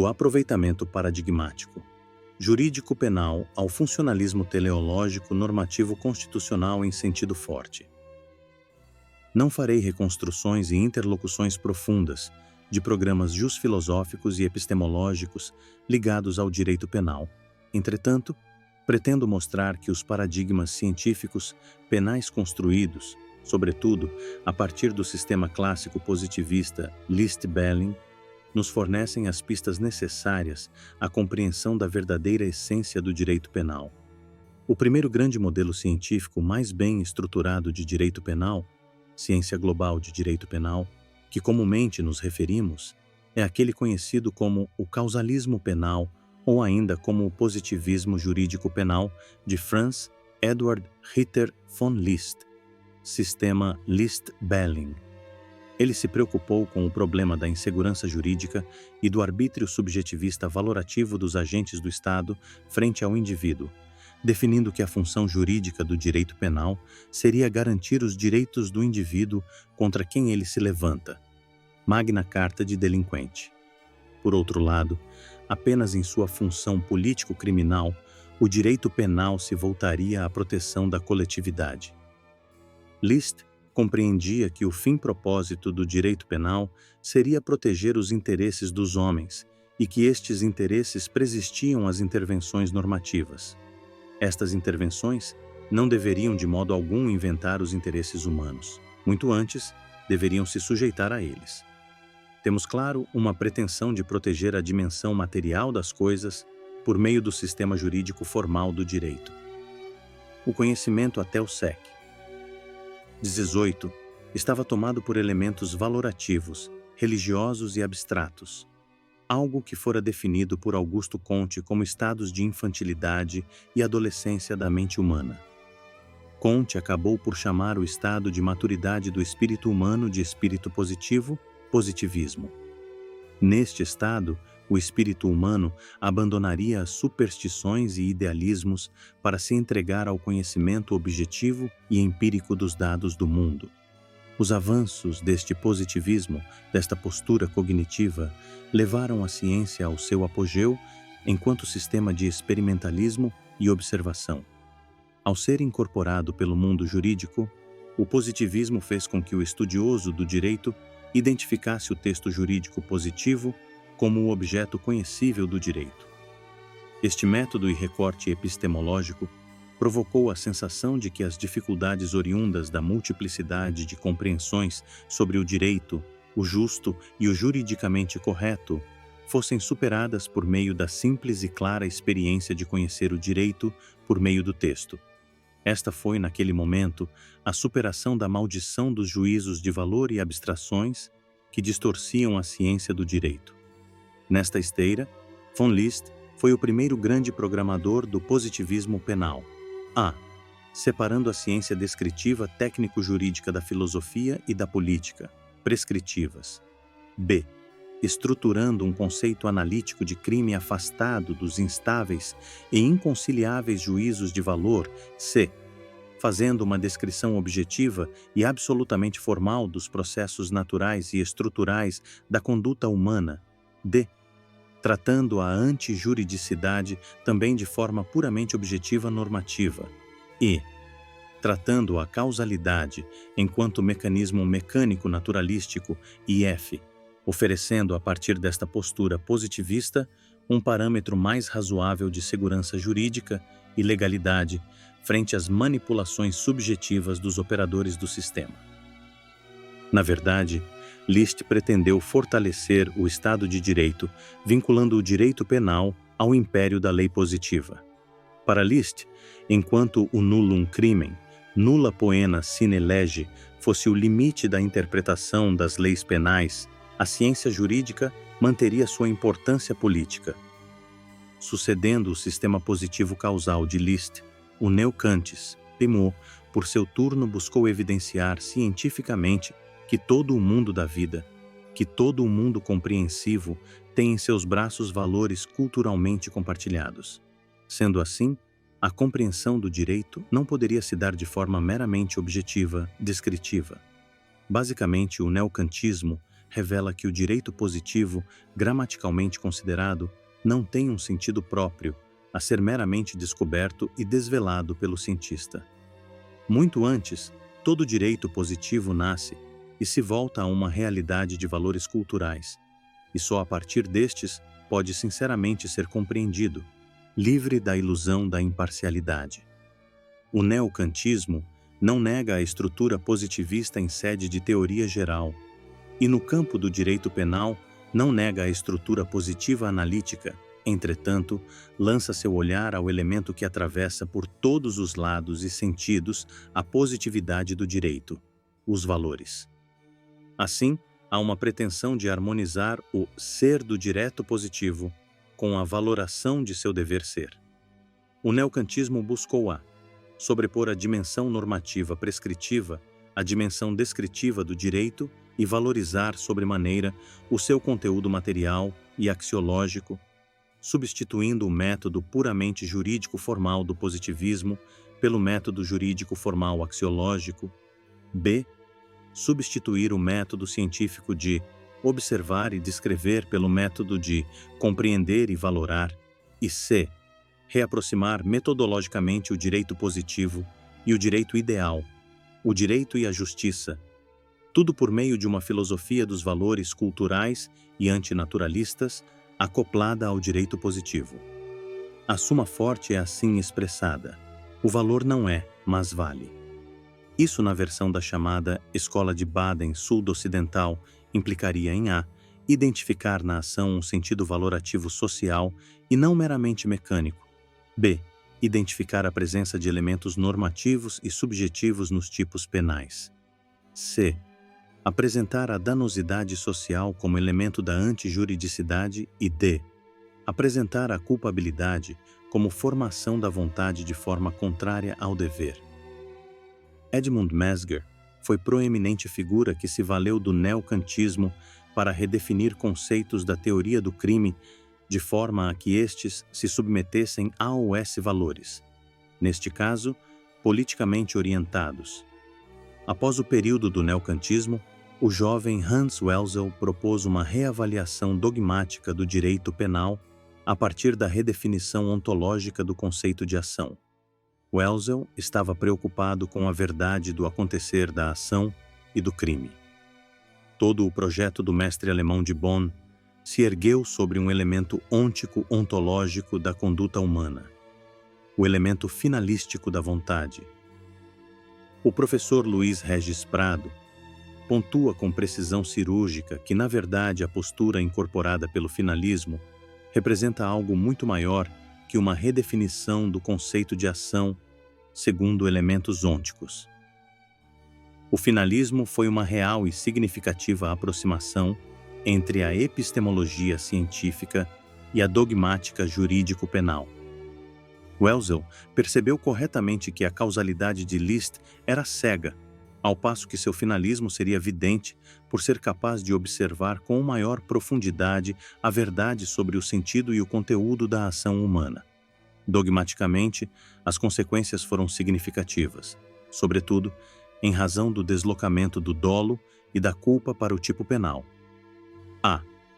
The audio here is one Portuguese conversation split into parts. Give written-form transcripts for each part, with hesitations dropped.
Do aproveitamento paradigmático jurídico penal ao funcionalismo teleológico normativo constitucional em sentido forte. Não farei reconstruções e interlocuções profundas de programas jusfilosóficos e epistemológicos ligados ao direito penal. Entretanto, pretendo mostrar que os paradigmas científicos penais construídos, sobretudo a partir do sistema clássico positivista List-Belling, nos fornecem as pistas necessárias à compreensão da verdadeira essência do direito penal. O primeiro grande modelo científico mais bem estruturado de direito penal, ciência global de direito penal, que comumente nos referimos, é aquele conhecido como o causalismo penal ou ainda como o positivismo jurídico penal de Franz Edward Ritter von List, sistema List-Belling. Ele se preocupou com o problema da insegurança jurídica e do arbítrio subjetivista valorativo dos agentes do Estado frente ao indivíduo, definindo que a função jurídica do direito penal seria garantir os direitos do indivíduo contra quem ele se levanta. Magna Carta de delinquente. Por outro lado, apenas em sua função político-criminal, o direito penal se voltaria à proteção da coletividade. List compreendia que o fim-propósito do direito penal seria proteger os interesses dos homens e que estes interesses presistiam às intervenções normativas. Estas intervenções não deveriam de modo algum inventar os interesses humanos. Muito antes, deveriam se sujeitar a eles. Temos, claro, uma pretensão de proteger a dimensão material das coisas por meio do sistema jurídico formal do direito. O conhecimento até o século XVIII estava tomado por elementos valorativos, religiosos e abstratos, algo que fora definido por Augusto Comte como estados de infantilidade e adolescência da mente humana. Comte acabou por chamar o estado de maturidade do espírito humano de espírito positivo, positivismo. Neste estado, o espírito humano abandonaria as superstições e idealismos para se entregar ao conhecimento objetivo e empírico dos dados do mundo. Os avanços deste positivismo, desta postura cognitiva, levaram a ciência ao seu apogeu enquanto sistema de experimentalismo e observação. Ao ser incorporado pelo mundo jurídico, o positivismo fez com que o estudioso do direito identificasse o texto jurídico positivo como o objeto conhecível do direito. Este método e recorte epistemológico provocou a sensação de que as dificuldades oriundas da multiplicidade de compreensões sobre o direito, o justo e o juridicamente correto fossem superadas por meio da simples e clara experiência de conhecer o direito por meio do texto. Esta foi, naquele momento, a superação da maldição dos juízos de valor e abstrações que distorciam a ciência do direito. Nesta esteira, von List foi o primeiro grande programador do positivismo penal. A. Separando a ciência descritiva técnico-jurídica da filosofia e da política, prescritivas. B. Estruturando um conceito analítico de crime afastado dos instáveis e inconciliáveis juízos de valor. C. Fazendo uma descrição objetiva e absolutamente formal dos processos naturais e estruturais da conduta humana. D. Tratando a antijuridicidade também de forma puramente objetiva normativa. E. Tratando a causalidade enquanto mecanismo mecânico naturalístico. E F. Oferecendo a partir desta postura positivista um parâmetro mais razoável de segurança jurídica e legalidade frente às manipulações subjetivas dos operadores do sistema. Na verdade, List pretendeu fortalecer o Estado de Direito, vinculando o direito penal ao império da lei positiva. Para List, enquanto o nullum crimen, nulla poena sine lege, fosse o limite da interpretação das leis penais, a ciência jurídica manteria sua importância política. Sucedendo o sistema positivo causal de List, o neo-Kantis, Pimot, por seu turno buscou evidenciar cientificamente que todo o mundo da vida, que todo o mundo compreensivo tem em seus braços valores culturalmente compartilhados. Sendo assim, a compreensão do direito não poderia se dar de forma meramente objetiva, descritiva. Basicamente, o neocantismo revela que o direito positivo, gramaticalmente considerado, não tem um sentido próprio, a ser meramente descoberto e desvelado pelo cientista. Muito antes, todo direito positivo nasce e se volta a uma realidade de valores culturais, e só a partir destes pode sinceramente ser compreendido, livre da ilusão da imparcialidade. O neokantismo não nega a estrutura positivista em sede de teoria geral, e no campo do direito penal não nega a estrutura positiva analítica, entretanto, lança seu olhar ao elemento que atravessa por todos os lados e sentidos a positividade do direito, os valores. Assim, há uma pretensão de harmonizar o ser do direito positivo com a valoração de seu dever ser. O neokantismo buscou sobrepor a dimensão normativa prescritiva à dimensão descritiva do direito e valorizar sobremaneira o seu conteúdo material e axiológico, substituindo o método puramente jurídico formal do positivismo pelo método jurídico formal axiológico. B. Substituir o método científico de observar e descrever pelo método de compreender e valorar. E C. Reaproximar metodologicamente o direito positivo e o direito ideal, o direito e a justiça, tudo por meio de uma filosofia dos valores culturais e antinaturalistas acoplada ao direito positivo. A suma forte é assim expressada: o valor não é, mas vale. Isso, na versão da chamada Escola de Baden Sul-Ocidental, implicaria em identificar na ação um sentido valorativo social e não meramente mecânico. B. Identificar a presença de elementos normativos e subjetivos nos tipos penais. C. Apresentar a danosidade social como elemento da antijuridicidade e D. Apresentar a culpabilidade como formação da vontade de forma contrária ao dever. Edmund Mesger foi proeminente figura que se valeu do neokantismo para redefinir conceitos da teoria do crime de forma a que estes se submetessem aos valores, neste caso, politicamente orientados. Após o período do neokantismo, o jovem Hans Welzel propôs uma reavaliação dogmática do direito penal a partir da redefinição ontológica do conceito de ação. Welzel estava preocupado com a verdade do acontecer da ação e do crime. Todo o projeto do mestre alemão de Bonn se ergueu sobre um elemento ôntico ontológico da conduta humana, o elemento finalístico da vontade. O professor Luiz Regis Prado pontua com precisão cirúrgica que, na verdade, a postura incorporada pelo finalismo representa algo muito maior que uma redefinição do conceito de ação segundo elementos ônticos. O finalismo foi uma real e significativa aproximação entre a epistemologia científica e a dogmática jurídico-penal. Welzel percebeu corretamente que a causalidade de Liszt era cega, ao passo que seu finalismo seria vidente por ser capaz de observar com maior profundidade a verdade sobre o sentido e o conteúdo da ação humana. Dogmaticamente, as consequências foram significativas, sobretudo em razão do deslocamento do dolo e da culpa para o tipo penal.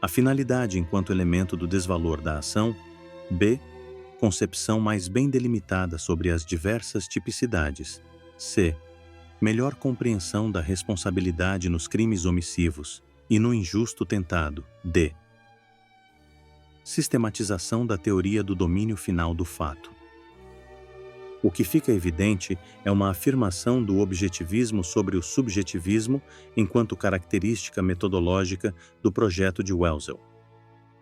A finalidade enquanto elemento do desvalor da ação. B. Concepção mais bem delimitada sobre as diversas tipicidades. C. Melhor compreensão da responsabilidade nos crimes omissivos e no injusto tentado. D. Sistematização da teoria do domínio final do fato. O que fica evidente é uma afirmação do objetivismo sobre o subjetivismo enquanto característica metodológica do projeto de Welzel.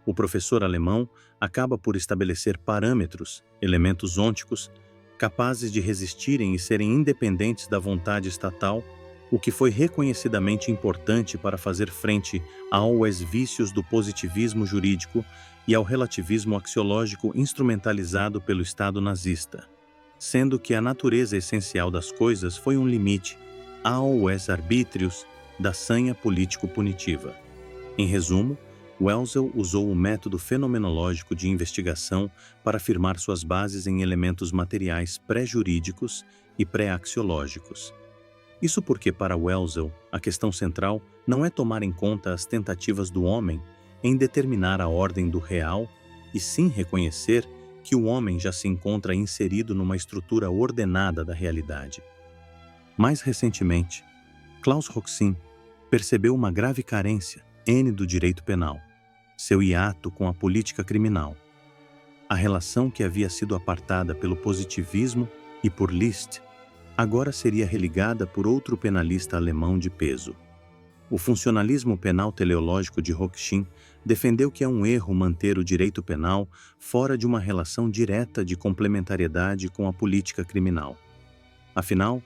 O professor alemão acaba por estabelecer parâmetros, elementos ônticos, capazes de resistirem e serem independentes da vontade estatal, o que foi reconhecidamente importante para fazer frente aos vícios do positivismo jurídico e ao relativismo axiológico instrumentalizado pelo Estado nazista, sendo que a natureza essencial das coisas foi um limite aos arbítrios da sanha político-punitiva. Em resumo, Welzel usou o método fenomenológico de investigação para afirmar suas bases em elementos materiais pré-jurídicos e pré-axiológicos. Isso porque, para Welzel, a questão central não é tomar em conta as tentativas do homem em determinar a ordem do real, e sim reconhecer que o homem já se encontra inserido numa estrutura ordenada da realidade. Mais recentemente, Klaus Roxin percebeu uma grave carência do direito penal, seu hiato com a política criminal. A relação que havia sido apartada pelo positivismo e por Liszt agora seria religada por outro penalista alemão de peso. O funcionalismo penal teleológico de Roxin defendeu que é um erro manter o direito penal fora de uma relação direta de complementariedade com a política criminal. Afinal,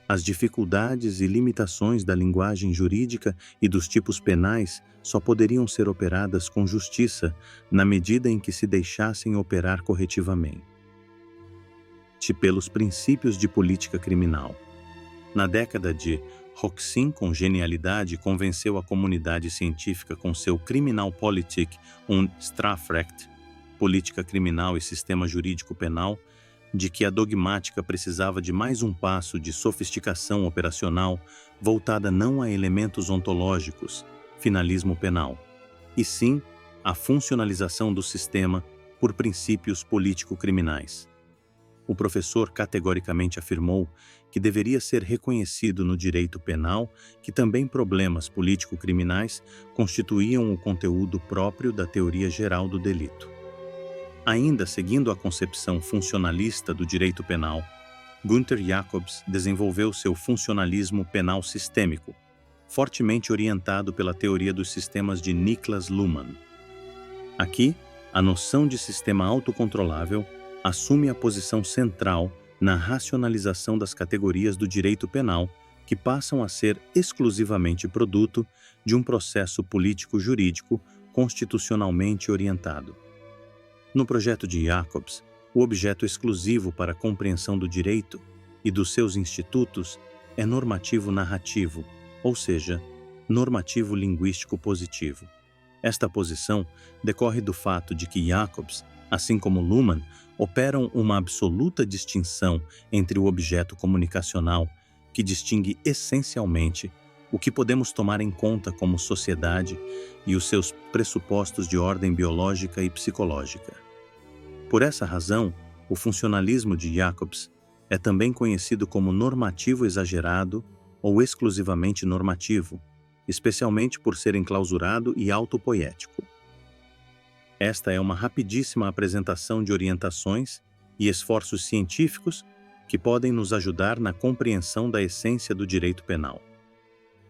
as dificuldades e limitações da linguagem jurídica e dos tipos penais só poderiam ser operadas com justiça na medida em que se deixassem operar corretivamente pelos princípios de política criminal. Na década de Roxin, com genialidade, convenceu a comunidade científica com seu Kriminalpolitik und Strafrecht, política criminal e sistema jurídico penal, de que a dogmática precisava de mais um passo de sofisticação operacional voltada não a elementos ontológicos, finalismo penal, e sim a funcionalização do sistema por princípios político-criminais. O professor categoricamente afirmou que deveria ser reconhecido no direito penal que também problemas político-criminais constituíam o conteúdo próprio da teoria geral do delito. Ainda seguindo a concepção funcionalista do direito penal, Günther Jacobs desenvolveu seu funcionalismo penal sistêmico, fortemente orientado pela teoria dos sistemas de Niklas Luhmann. Aqui, a noção de sistema autocontrolável assume a posição central na racionalização das categorias do direito penal, que passam a ser exclusivamente produto de um processo político-jurídico constitucionalmente orientado. No projeto de Jacobs, o objeto exclusivo para a compreensão do direito e dos seus institutos é normativo narrativo, ou seja, normativo linguístico positivo. Esta posição decorre do fato de que Jacobs, assim como Luhmann, operam uma absoluta distinção entre o objeto comunicacional, que distingue essencialmente o que podemos tomar em conta como sociedade e os seus pressupostos de ordem biológica e psicológica. Por essa razão, o funcionalismo de Jacobs é também conhecido como normativo exagerado ou exclusivamente normativo, especialmente por ser enclausurado e autopoético. Esta é uma rapidíssima apresentação de orientações e esforços científicos que podem nos ajudar na compreensão da essência do direito penal.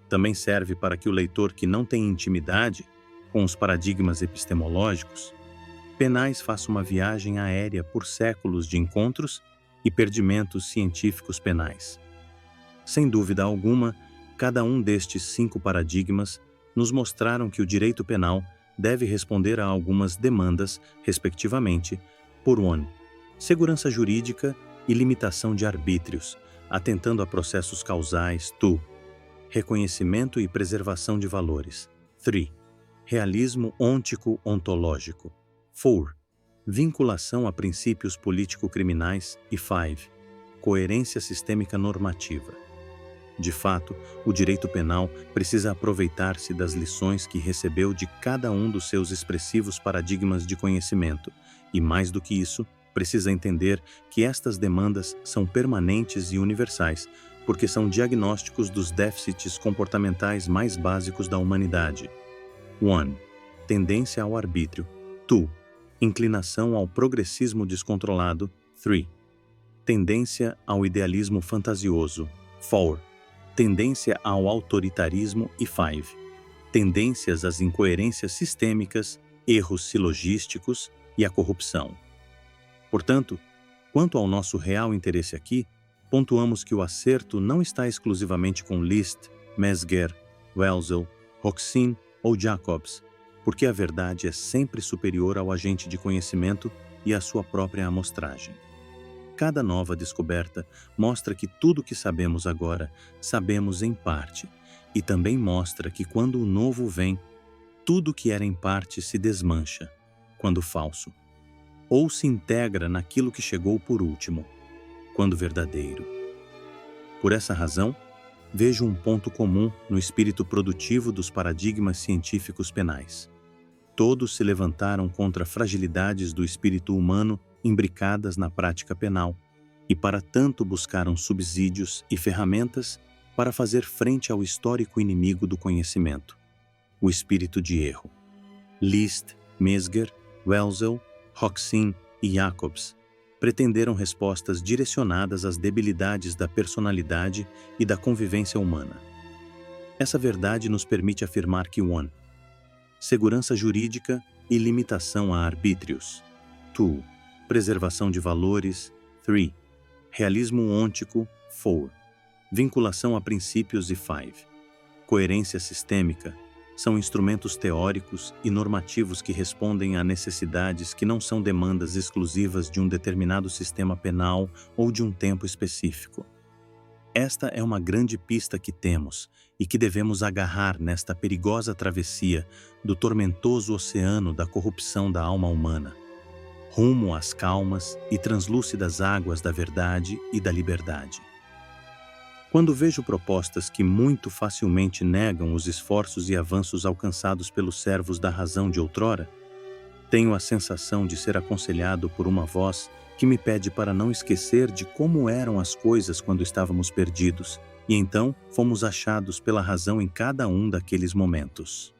Também serve para que o leitor que não tem intimidade com os paradigmas epistemológicos penais faça uma viagem aérea por séculos de encontros e perdimentos científicos penais. Sem dúvida alguma, cada um destes 5 paradigmas nos mostraram que o direito penal deve responder a algumas demandas, respectivamente, por 1. Segurança jurídica e limitação de arbítrios, atentando a processos causais, 2. Reconhecimento e preservação de valores, 3. Realismo ôntico-ontológico, 4. Vinculação a princípios político-criminais e 5. Coerência sistêmica normativa. De fato, o direito penal precisa aproveitar-se das lições que recebeu de cada um dos seus expressivos paradigmas de conhecimento e, mais do que isso, precisa entender que estas demandas são permanentes e universais, porque são diagnósticos dos déficits comportamentais mais básicos da humanidade. 1. Tendência ao arbítrio. 2. Inclinação ao progressismo descontrolado. 3. Tendência ao idealismo fantasioso. 4. Tendência ao autoritarismo e 5. Tendências às incoerências sistêmicas, erros silogísticos e à corrupção. Portanto, quanto ao nosso real interesse aqui, pontuamos que o acerto não está exclusivamente com Liszt, Mesger, Welzel, Roxin ou Jacobs, porque a verdade é sempre superior ao agente de conhecimento e à sua própria amostragem. Cada nova descoberta mostra que tudo o que sabemos agora, sabemos em parte, e também mostra que quando o novo vem, tudo que era em parte se desmancha, quando falso, ou se integra naquilo que chegou por último, quando verdadeiro. Por essa razão, vejo um ponto comum no espírito produtivo dos paradigmas científicos penais. Todos se levantaram contra fragilidades do espírito humano imbricadas na prática penal, e para tanto buscaram subsídios e ferramentas para fazer frente ao histórico inimigo do conhecimento, o espírito de erro. List, Mesger, Welzel, Hoxin e Jacobs pretenderam respostas direcionadas às debilidades da personalidade e da convivência humana. Essa verdade nos permite afirmar que 1. Segurança jurídica e limitação a arbítrios. 2. Preservação de valores. 3. Realismo ôntico. 4. Vinculação a princípios e 5. Coerência sistêmica são instrumentos teóricos e normativos que respondem a necessidades que não são demandas exclusivas de um determinado sistema penal ou de um tempo específico. Esta é uma grande pista que temos e que devemos agarrar nesta perigosa travessia do tormentoso oceano da corrupção da alma humana, rumo às calmas e translúcidas águas da verdade e da liberdade. Quando vejo propostas que muito facilmente negam os esforços e avanços alcançados pelos servos da razão de outrora, tenho a sensação de ser aconselhado por uma voz que me pede para não esquecer de como eram as coisas quando estávamos perdidos, e então fomos achados pela razão em cada um daqueles momentos.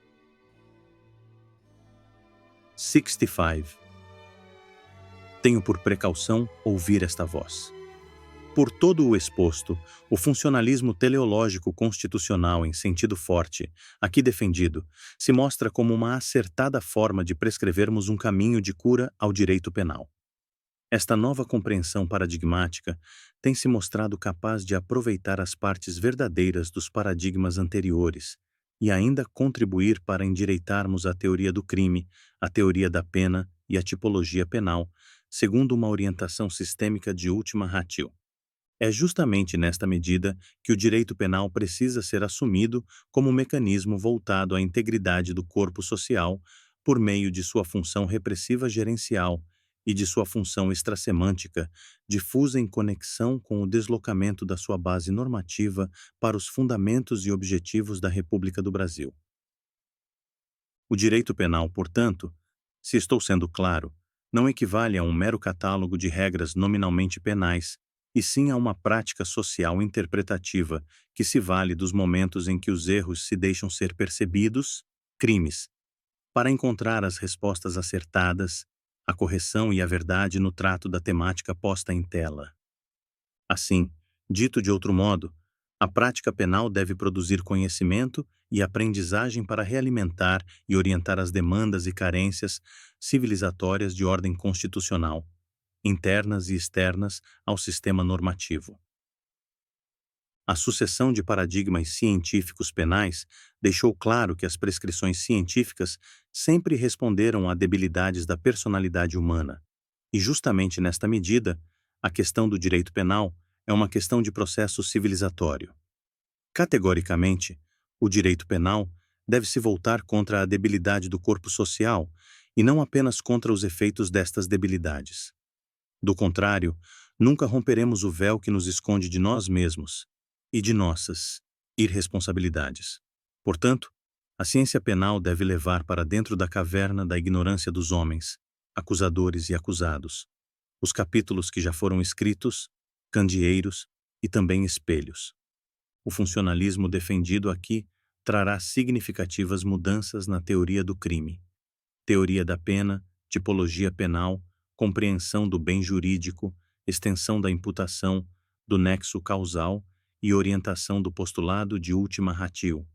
65. Tenho por precaução ouvir esta voz. Por todo o exposto, o funcionalismo teleológico constitucional em sentido forte, aqui defendido, se mostra como uma acertada forma de prescrevermos um caminho de cura ao direito penal. Esta nova compreensão paradigmática tem se mostrado capaz de aproveitar as partes verdadeiras dos paradigmas anteriores e ainda contribuir para endireitarmos a teoria do crime, a teoria da pena e a tipologia penal, segundo uma orientação sistêmica de última ratio. É justamente nesta medida que o direito penal precisa ser assumido como um mecanismo voltado à integridade do corpo social por meio de sua função repressiva gerencial e de sua função extrasemântica, difusa em conexão com o deslocamento da sua base normativa para os fundamentos e objetivos da República do Brasil. O direito penal, portanto, se estou sendo claro, não equivale a um mero catálogo de regras nominalmente penais, e sim a uma prática social interpretativa que se vale dos momentos em que os erros se deixam ser percebidos, crimes, para encontrar as respostas acertadas, a correção e a verdade no trato da temática posta em tela. Assim, dito de outro modo, a prática penal deve produzir conhecimento e aprendizagem para realimentar e orientar as demandas e carências civilizatórias de ordem constitucional, internas e externas ao sistema normativo. A sucessão de paradigmas científicos penais deixou claro que as prescrições científicas sempre responderam a debilidades da personalidade humana, e justamente nesta medida, a questão do direito penal é uma questão de processo civilizatório. Categoricamente, o direito penal deve se voltar contra a debilidade do corpo social e não apenas contra os efeitos destas debilidades. Do contrário, nunca romperemos o véu que nos esconde de nós mesmos e de nossas irresponsabilidades. Portanto, a ciência penal deve levar para dentro da caverna da ignorância dos homens, acusadores e acusados, os capítulos que já foram escritos, candeeiros e também espelhos. O funcionalismo defendido aqui trará significativas mudanças na teoria do crime, teoria da pena, tipologia penal, compreensão do bem jurídico, extensão da imputação, do nexo causal e orientação do postulado de última ratio.